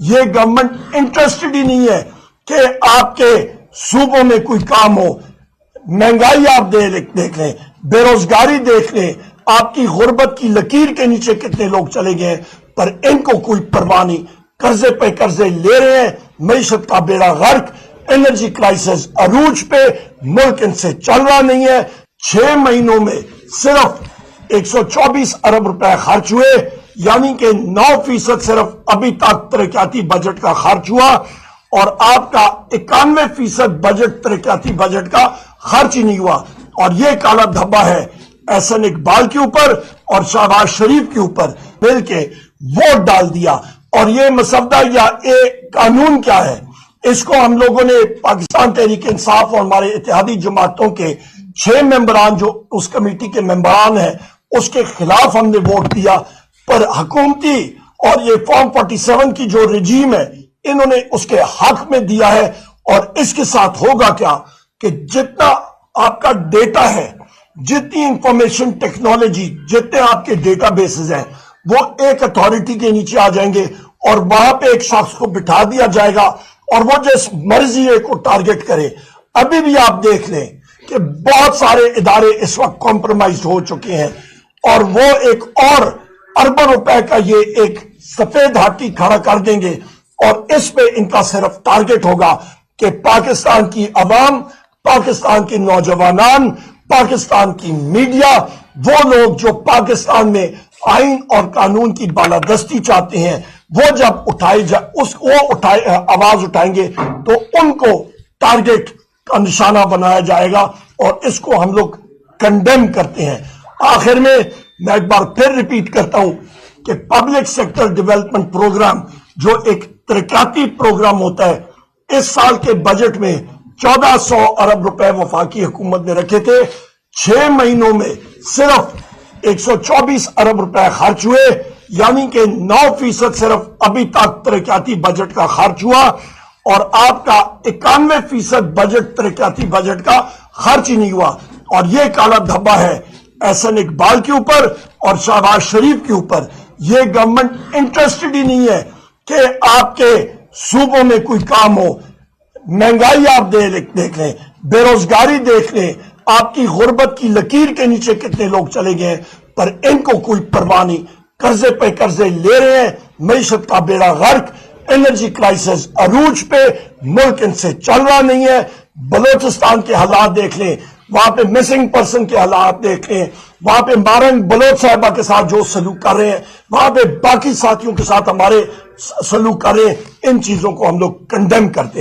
یہ government interested ہی نہیں ہے کہ آپ کے صوبوں میں کوئی کام ہو. مہنگائی آپ دیکھ لیں, بے روزگاری دیکھ لیں, آپ کی غربت کی لکیر کے نیچے کتنے لوگ چلے گئے, پر ان کو کوئی پرواہ نہیں. قرضے پہ قرضے لے رہے ہیں, معیشت کا بیڑا غرق, انرجی کرائسس عروج پہ, ملک ان سے چل رہا نہیں ہے. 6 مہینوں میں صرف 124 ارب روپے خرچ ہوئے, یعنی کہ 9% صرف ابھی تک ترقیاتی بجٹ کا خرچ ہوا, اور آپ کا 91% بجٹ ترقیاتی بجٹ کا خرچ ہی نہیں ہوا. اور یہ کالا دھبا ہے احسن اقبال کے اوپر اور شہباز شریف کے اوپر مل کے ووٹ ڈال دیا. اور یہ مسودہ یا یہ قانون کیا ہے, اس کو ہم لوگوں نے پاکستان تحریک انصاف اور ہمارے اتحادی جماعتوں کے 6 ممبران جو اس کمیٹی کے ممبران ہیں اس کے خلاف ہم نے ووٹ دیا. پر حکومتی اور یہ فارم 47 کی جو رجیم ہے انہوں نے اس کے حق میں دیا ہے. اور اس کے ساتھ ہوگا کیا کہ جتنا آپ کا ڈیٹا ہے, جتنی انفارمیشن ٹیکنالوجی, جتنے آپ کے ڈیٹا بیسز ہیں, وہ ایک اتھارٹی کے نیچے آ جائیں گے اور وہاں پہ ایک شخص کو بٹھا دیا جائے گا اور وہ جس مرضی کو ٹارگٹ کرے. ابھی بھی آپ دیکھ لیں کہ بہت سارے ادارے اس وقت کمپرومائز ہو چکے ہیں, اور وہ ایک اور اربوں روپے کا یہ ایک سفید ہاتھی کھڑا کر دیں گے, اور اس پہ ان کا صرف ٹارگٹ ہوگا کہ پاکستان کی عوام, پاکستان کے نوجوانان, پاکستان کی میڈیا, وہ لوگ جو پاکستان میں آئین اور قانون کی بالادستی چاہتے ہیں, وہ جب آواز اٹھائیں گے تو ان کو ٹارگٹ کا نشانہ بنایا جائے گا, اور اس کو ہم لوگ کنڈیم کرتے ہیں. آخر میں ایک بار پھر ریپیٹ کرتا ہوں کہ پبلک سیکٹر ڈیولپمنٹ پروگرام جو ایک ترقیاتی پروگرام ہوتا ہے, اس سال کے بجٹ میں 1400 ارب روپے وفاقی حکومت نے رکھے تھے. 6 مہینوں میں صرف 124 ارب روپے خرچ ہوئے, یعنی کہ 9% صرف ابھی تک ترقیاتی بجٹ کا خرچ ہوا, اور آپ کا 91% بجٹ ترقیاتی بجٹ کا خرچ ہی نہیں ہوا. اور یہ کالا دھبا ہے احسن اقبال کے اوپر اور شہباز شریف کے اوپر. یہ گورنمنٹ انٹرسٹڈ ہی نہیں ہے کہ آپ کے صوبوں میں کوئی کام ہو. مہنگائی آپ دیکھ لیں, بے روزگاری دیکھ لیں, آپ کی غربت کی لکیر کے نیچے کتنے لوگ چلے گئے, پر ان کو کوئی پرواہ نہیں. قرضے پہ قرضے لے رہے ہیں, معیشت کا بیڑا غرق, انرجی کرائسس عروج پہ, ملک ان سے چل رہا نہیں ہے. بلوچستان کے حالات دیکھ لیں, وہاں پہ مسنگ پرسن کے حالات دیکھ لیں, وہاں پہ مارنگ بلوچ صاحبہ کے ساتھ جو سلوک کر رہے ہیں, وہاں پہ باقی ساتھیوں کے ساتھ ہمارے سلوک کر رہے ہیں. ان چیزوں کو ہم لوگ کنڈیم کرتے ہیں.